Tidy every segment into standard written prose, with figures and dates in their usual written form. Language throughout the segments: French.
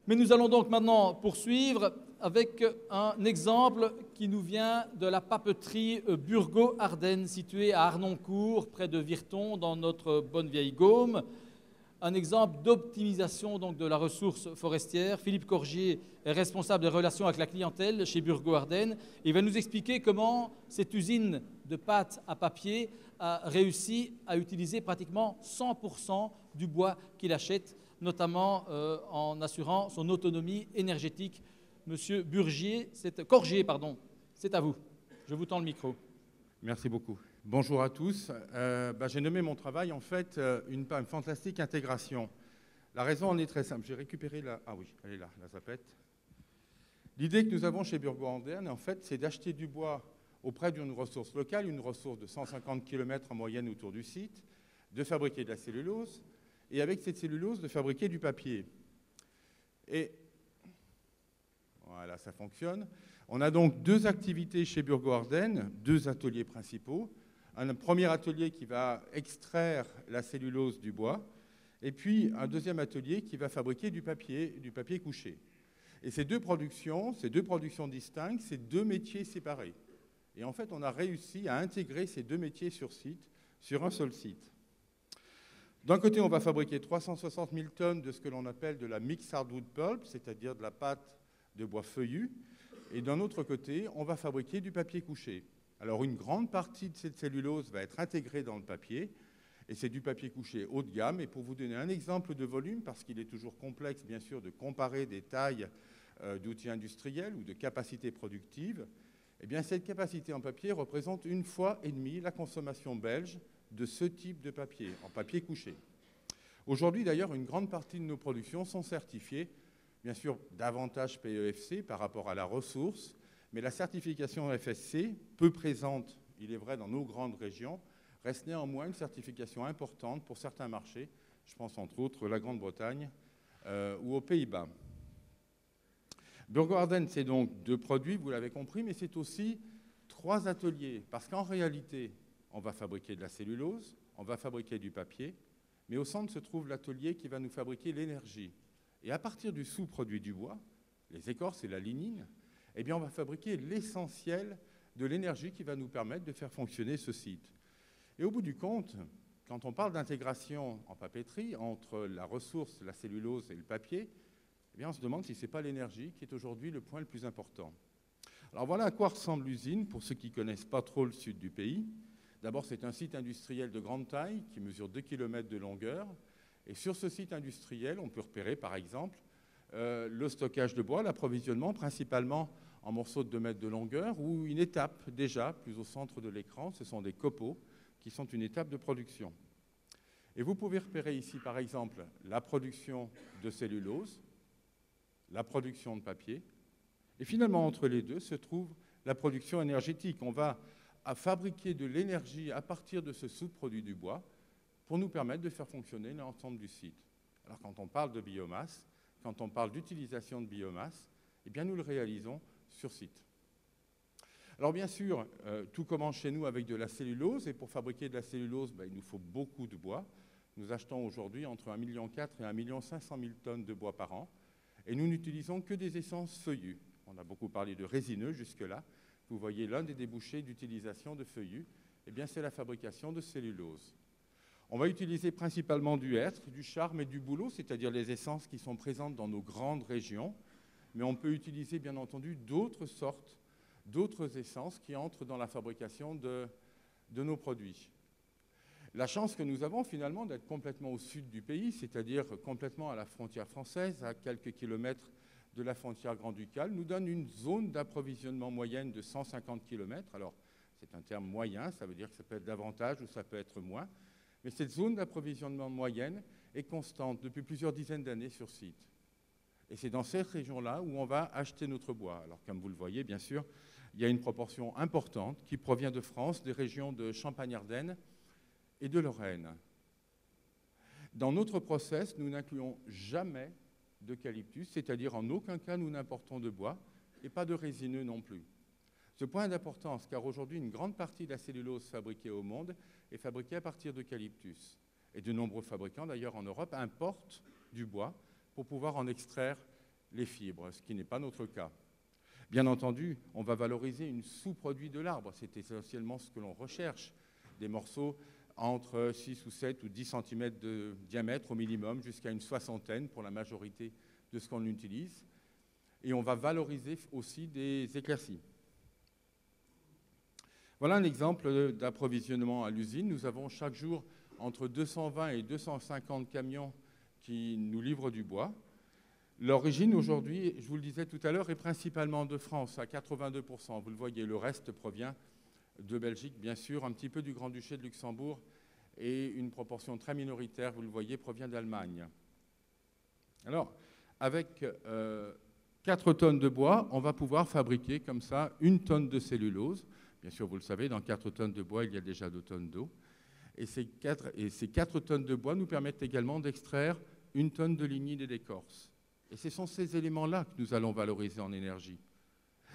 Mais nous allons donc maintenant poursuivre avec un exemple qui nous vient de la papeterie Burgot-Ardenne, située à Arnoncourt, près de Virton, dans notre bonne vieille Gaume. Un exemple d'optimisation donc de la ressource forestière. Philippe Corgier est responsable des relations avec la clientèle chez Burgot-Ardenne. Il va nous expliquer comment cette usine de pâte à papier a réussi à utiliser pratiquement 100% du bois qu'il achète, notamment en assurant son autonomie énergétique. Monsieur Corgier, c'est à vous. Je vous tends le micro. Merci beaucoup. Bonjour à tous. J'ai nommé mon travail en fait une fantastique intégration. La raison en est très simple. J'ai récupéré la... Ah oui, elle est là, la zapette. L'idée que nous avons chez Burgot-Ardenne, en fait, c'est d'acheter du bois auprès d'une ressource locale, une ressource de 150 km en moyenne autour du site, de fabriquer de la cellulose, et avec cette cellulose, de fabriquer du papier. Et voilà, ça fonctionne. On a donc deux activités chez Burgot-Ardenne, deux ateliers principaux. Un premier atelier qui va extraire la cellulose du bois, et puis un deuxième atelier qui va fabriquer du papier couché. Et ces deux productions distinctes, c'est deux métiers séparés. Et en fait, on a réussi à intégrer ces deux métiers sur site, sur un seul site. D'un côté, on va fabriquer 360 000 tonnes de ce que l'on appelle de la mixed hardwood pulp, c'est-à-dire de la pâte de bois feuillu. Et d'un autre côté, on va fabriquer du papier couché. Alors, une grande partie de cette cellulose va être intégrée dans le papier, et c'est du papier couché haut de gamme. Et pour vous donner un exemple de volume, parce qu'il est toujours complexe, bien sûr, de comparer des tailles d'outils industriels ou de capacités productives, eh bien, cette capacité en papier représente 1,5 fois la consommation belge de ce type de papier, en papier couché. Aujourd'hui, d'ailleurs, une grande partie de nos productions sont certifiées, bien sûr, davantage PEFC par rapport à la ressource, mais la certification FSC, peu présente, il est vrai, dans nos grandes régions, reste néanmoins une certification importante pour certains marchés. Je pense entre autres la Grande-Bretagne ou aux Pays-Bas. Burgot-Ardenne, c'est donc deux produits, vous l'avez compris, mais c'est aussi trois ateliers, parce qu'en réalité, on va fabriquer de la cellulose, on va fabriquer du papier, mais au centre se trouve l'atelier qui va nous fabriquer l'énergie. Et à partir du sous-produit du bois, les écorces et la lignine, eh bien, on va fabriquer l'essentiel de l'énergie qui va nous permettre de faire fonctionner ce site. Et au bout du compte, quand on parle d'intégration en papeterie entre la ressource, la cellulose et le papier, eh bien, on se demande si ce n'est pas l'énergie qui est aujourd'hui le point le plus important. Alors voilà à quoi ressemble l'usine pour ceux qui ne connaissent pas trop le sud du pays. D'abord, c'est un site industriel de grande taille qui mesure 2 km de longueur. Et sur ce site industriel, on peut repérer par exemple le stockage de bois, l'approvisionnement principalement en morceaux de 2 mètres de longueur, ou une étape déjà plus au centre de l'écran, ce sont des copeaux qui sont une étape de production. Et vous pouvez repérer ici par exemple la production de cellulose, la production de papier, et finalement entre les deux se trouve la production énergétique. On va fabriquer de l'énergie à partir de ce sous-produit du bois pour nous permettre de faire fonctionner l'ensemble du site. Alors quand on parle de biomasse, quand on parle d'utilisation de biomasse, eh bien nous le réalisons sur site. Alors bien sûr, tout commence chez nous avec de la cellulose, et pour fabriquer de la cellulose, il nous faut beaucoup de bois. Nous achetons aujourd'hui entre 1,4 million et 1,5 million tonnes de bois par an, et nous n'utilisons que des essences feuillues. On a beaucoup parlé de résineux jusque-là. Vous voyez l'un des débouchés d'utilisation de feuillus, eh bien c'est la fabrication de cellulose. On va utiliser principalement du hêtre, du charme et du bouleau, c'est-à-dire les essences qui sont présentes dans nos grandes régions, mais on peut utiliser bien entendu d'autres sortes, d'autres essences qui entrent dans la fabrication de nos produits. La chance que nous avons finalement d'être complètement au sud du pays, c'est-à-dire complètement à la frontière française, à quelques kilomètres de la frontière grand-ducale, nous donne une zone d'approvisionnement moyenne de 150 km. Alors, c'est un terme moyen, ça veut dire que ça peut être davantage ou ça peut être moins. Mais cette zone d'approvisionnement moyenne est constante depuis plusieurs dizaines d'années sur site. Et c'est dans cette région-là où on va acheter notre bois. Alors, comme vous le voyez, bien sûr, il y a une proportion importante qui provient de France, des régions de Champagne-Ardenne et de Lorraine. Dans notre process, nous n'incluons jamais d'eucalyptus, c'est-à-dire en aucun cas nous n'importons de bois et pas de résineux non plus. Ce point d'importance, car aujourd'hui une grande partie de la cellulose fabriquée au monde est fabriquée à partir d'eucalyptus. Et de nombreux fabricants, d'ailleurs en Europe, importent du bois pour pouvoir en extraire les fibres, ce qui n'est pas notre cas. Bien entendu, on va valoriser une sous-produit de l'arbre. C'est essentiellement ce que l'on recherche. Des morceaux entre 6 ou 7 ou 10 cm de diamètre au minimum, jusqu'à une soixantaine pour la majorité de ce qu'on utilise. Et on va valoriser aussi des éclaircies. Voilà un exemple d'approvisionnement à l'usine. Nous avons chaque jour entre 220 et 250 camions qui nous livrent du bois. L'origine aujourd'hui, je vous le disais tout à l'heure, est principalement de France, à 82%. Vous le voyez, le reste provient de Belgique, bien sûr, un petit peu du Grand-Duché de Luxembourg, et une proportion très minoritaire, vous le voyez, provient d'Allemagne. Alors, avec 4 tonnes de bois, on va pouvoir fabriquer comme ça 1 tonne de cellulose. Bien sûr, vous le savez, dans 4 tonnes de bois, il y a déjà 2 tonnes d'eau. Et ces 4 tonnes de bois nous permettent également d'extraire 1 tonne de lignine et d'écorce. Et ce sont ces éléments-là que nous allons valoriser en énergie.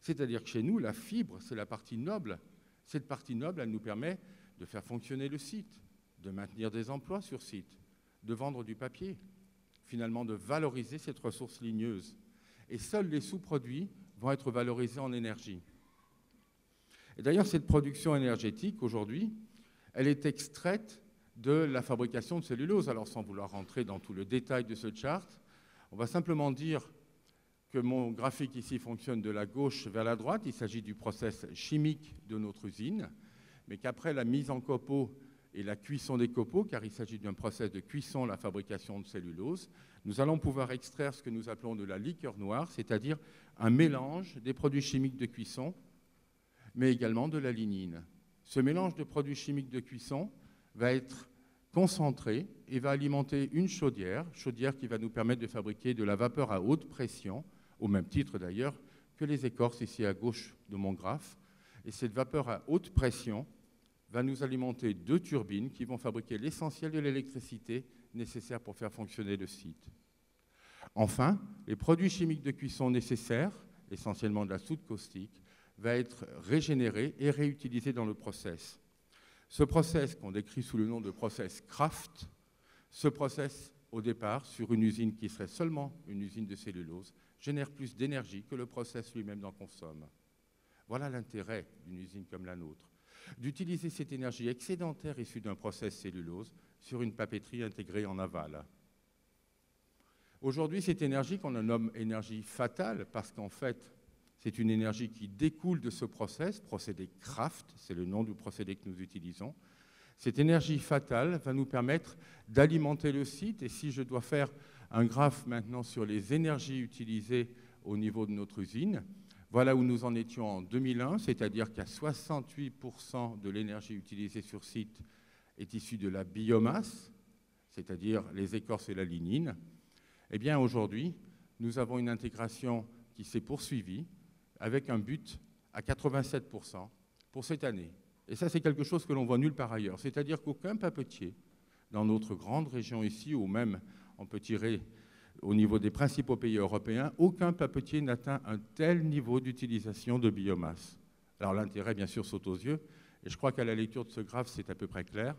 C'est-à-dire que chez nous, la fibre, c'est la partie noble. Cette partie noble, elle nous permet de faire fonctionner le site, de maintenir des emplois sur site, de vendre du papier, finalement de valoriser cette ressource ligneuse. Et seuls les sous-produits vont être valorisés en énergie. Et d'ailleurs, cette production énergétique, aujourd'hui, elle est extraite de la fabrication de cellulose. Alors, sans vouloir rentrer dans tout le détail de ce chart, on va simplement dire que mon graphique ici fonctionne de la gauche vers la droite. Il s'agit du process chimique de notre usine, mais qu'après la mise en copeaux et la cuisson des copeaux, car il s'agit d'un process de cuisson, la fabrication de cellulose, nous allons pouvoir extraire ce que nous appelons de la liqueur noire, c'est-à-dire un mélange des produits chimiques de cuisson, mais également de la lignine. Ce mélange de produits chimiques de cuisson va être concentré et va alimenter une chaudière qui va nous permettre de fabriquer de la vapeur à haute pression, au même titre d'ailleurs que les écorces ici à gauche de mon graphe. Et cette vapeur à haute pression va nous alimenter 2 turbines qui vont fabriquer l'essentiel de l'électricité nécessaire pour faire fonctionner le site. Enfin, les produits chimiques de cuisson nécessaires, essentiellement de la soude caustique, va être régénéré et réutilisé dans le process. Ce process, qu'on décrit sous le nom de process Kraft, ce process, au départ, sur une usine qui serait seulement une usine de cellulose, génère plus d'énergie que le process lui-même n'en consomme. Voilà l'intérêt d'une usine comme la nôtre, d'utiliser cette énergie excédentaire issue d'un process cellulose sur une papeterie intégrée en aval. Aujourd'hui, cette énergie qu'on nomme énergie fatale, parce qu'en fait, c'est une énergie qui découle de ce procédé Kraft, c'est le nom du procédé que nous utilisons. Cette énergie fatale va nous permettre d'alimenter le site. Et si je dois faire un graphe maintenant sur les énergies utilisées au niveau de notre usine, voilà où nous en étions en 2001, c'est-à-dire qu'à 68% de l'énergie utilisée sur site est issue de la biomasse, c'est-à-dire les écorces et la lignine. Eh bien, aujourd'hui, nous avons une intégration qui s'est poursuivie, avec un but à 87% pour cette année. Et ça, c'est quelque chose que l'on voit nulle part ailleurs. C'est-à-dire qu'aucun papetier, dans notre grande région ici, ou même on peut tirer au niveau des principaux pays européens, aucun papetier n'atteint un tel niveau d'utilisation de biomasse. Alors l'intérêt, bien sûr, saute aux yeux, et je crois qu'à la lecture de ce graphe, c'est à peu près clair.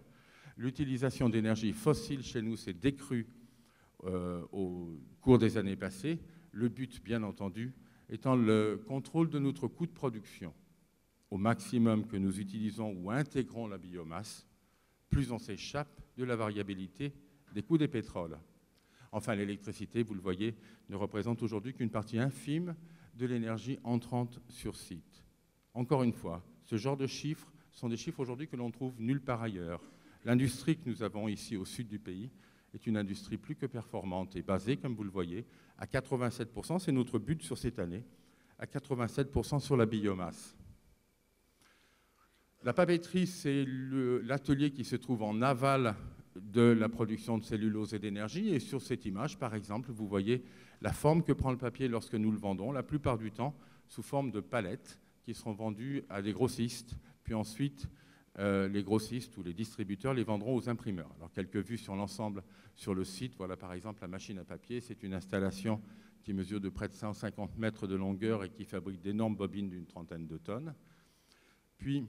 L'utilisation d'énergie fossile chez nous s'est décrue au cours des années passées. Le but, bien entendu, étant le contrôle de notre coût de production. Au maximum que nous utilisons ou intégrons la biomasse, plus on s'échappe de la variabilité des coûts des pétroles. Enfin, l'électricité, vous le voyez, ne représente aujourd'hui qu'une partie infime de l'énergie entrante sur site. Encore une fois, ce genre de chiffres sont des chiffres aujourd'hui que l'on trouve nulle part ailleurs. L'industrie que nous avons ici au sud du pays est une industrie plus que performante et basée, comme vous le voyez, à 87%, c'est notre but sur cette année, à 87% sur la biomasse. La papeterie, c'est l'atelier qui se trouve en aval de la production de cellulose et d'énergie. Et sur cette image, par exemple, vous voyez la forme que prend le papier lorsque nous le vendons, la plupart du temps sous forme de palettes qui seront vendues à des grossistes, puis ensuite les grossistes ou les distributeurs les vendront aux imprimeurs. Alors, quelques vues sur l'ensemble sur le site. Voilà, par exemple, la machine à papier. C'est une installation qui mesure de près de 150 mètres de longueur et qui fabrique d'énormes bobines d'une trentaine de tonnes. Puis,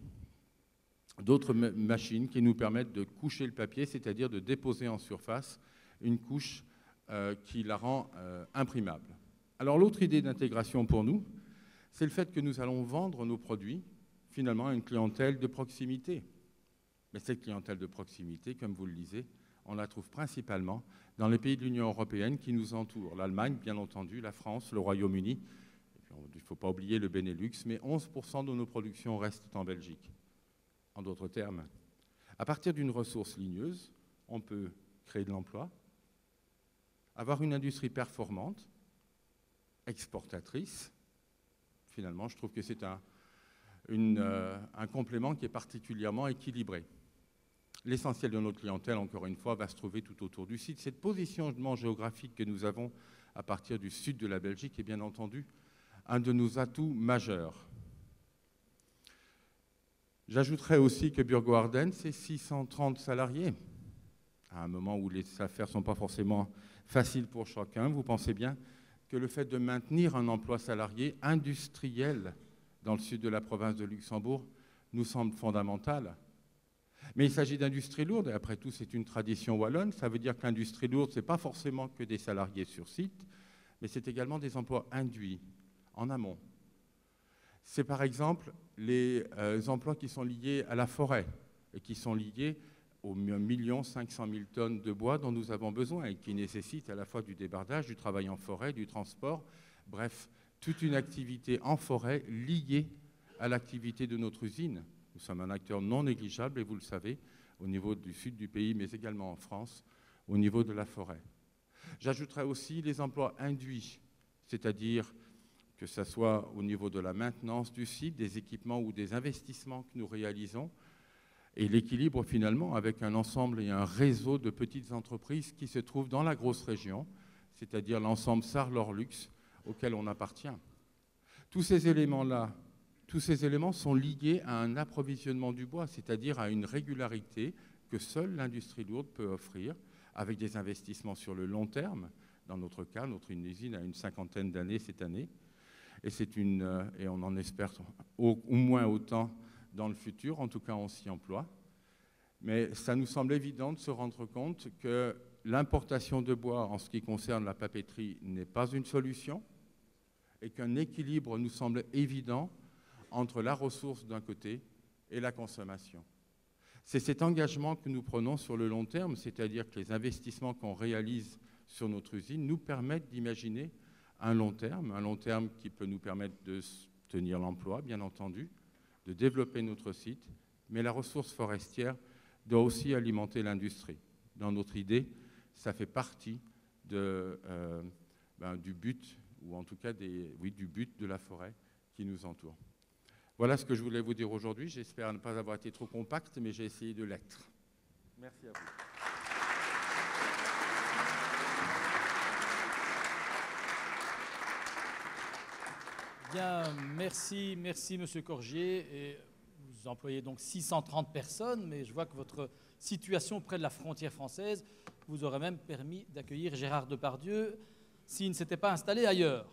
d'autres machines qui nous permettent de coucher le papier, c'est-à-dire de déposer en surface une couche qui la rend imprimable. Alors l'autre idée d'intégration pour nous, c'est le fait que nous allons vendre nos produits finalement à une clientèle de proximité. Mais cette clientèle de proximité, comme vous le disiez, on la trouve principalement dans les pays de l'Union européenne qui nous entourent. L'Allemagne, bien entendu, la France, le Royaume-Uni. Il ne faut pas oublier le Benelux, mais 11% de nos productions restent en Belgique. En d'autres termes, à partir d'une ressource ligneuse, on peut créer de l'emploi, avoir une industrie performante, exportatrice. Finalement, je trouve que c'est un complément qui est particulièrement équilibré. L'essentiel de notre clientèle, encore une fois, va se trouver tout autour du site. Cette positionnement géographique que nous avons à partir du sud de la Belgique est bien entendu un de nos atouts majeurs. J'ajouterais aussi que Burgo-Ardenne, c'est 630 salariés. À un moment où les affaires ne sont pas forcément faciles pour chacun, vous pensez bien que le fait de maintenir un emploi salarié industriel dans le sud de la province de Luxembourg nous semble fondamental. Mais il s'agit d'industrie lourde, et après tout, c'est une tradition wallonne. Ça veut dire que l'industrie lourde, ce n'est pas forcément que des salariés sur site, mais c'est également des emplois induits en amont. C'est par exemple les emplois qui sont liés à la forêt et qui sont liés aux 1 500 000 tonnes de bois dont nous avons besoin et qui nécessitent à la fois du débardage, du travail en forêt, du transport, bref, toute une activité en forêt liée à l'activité de notre usine. Nous sommes un acteur non négligeable, et vous le savez, au niveau du sud du pays, mais également en France, au niveau de la forêt. J'ajouterai aussi les emplois induits, c'est-à-dire que ce soit au niveau de la maintenance du site, des équipements ou des investissements que nous réalisons, et l'équilibre finalement avec un ensemble et un réseau de petites entreprises qui se trouvent dans la grosse région, c'est-à-dire l'ensemble Sarre-Lorlux auquel on appartient. Tous ces éléments-là, tous ces éléments sont liés à un approvisionnement du bois, c'est-à-dire à une régularité que seule l'industrie lourde peut offrir, avec des investissements sur le long terme. Dans notre cas, notre usine a une 50aine d'années cette année, et on en espère au moins autant dans le futur, en tout cas on s'y emploie. Mais ça nous semble évident de se rendre compte que l'importation de bois en ce qui concerne la papeterie n'est pas une solution et qu'un équilibre nous semble évident entre la ressource d'un côté et la consommation. C'est cet engagement que nous prenons sur le long terme, c'est-à-dire que les investissements qu'on réalise sur notre usine nous permettent d'imaginer un long terme qui peut nous permettre de tenir l'emploi, bien entendu, de développer notre site, mais la ressource forestière doit aussi alimenter l'industrie. Dans notre idée, ça fait partie du but, ou en tout cas du but de la forêt qui nous entoure. Voilà ce que je voulais vous dire aujourd'hui. J'espère ne pas avoir été trop compact, mais j'ai essayé de l'être. Merci à vous. Bien, merci Monsieur Corgier. Et vous employez donc 630 personnes, mais je vois que votre situation près de la frontière française vous aurait même permis d'accueillir Gérard Depardieu s'il ne s'était pas installé ailleurs.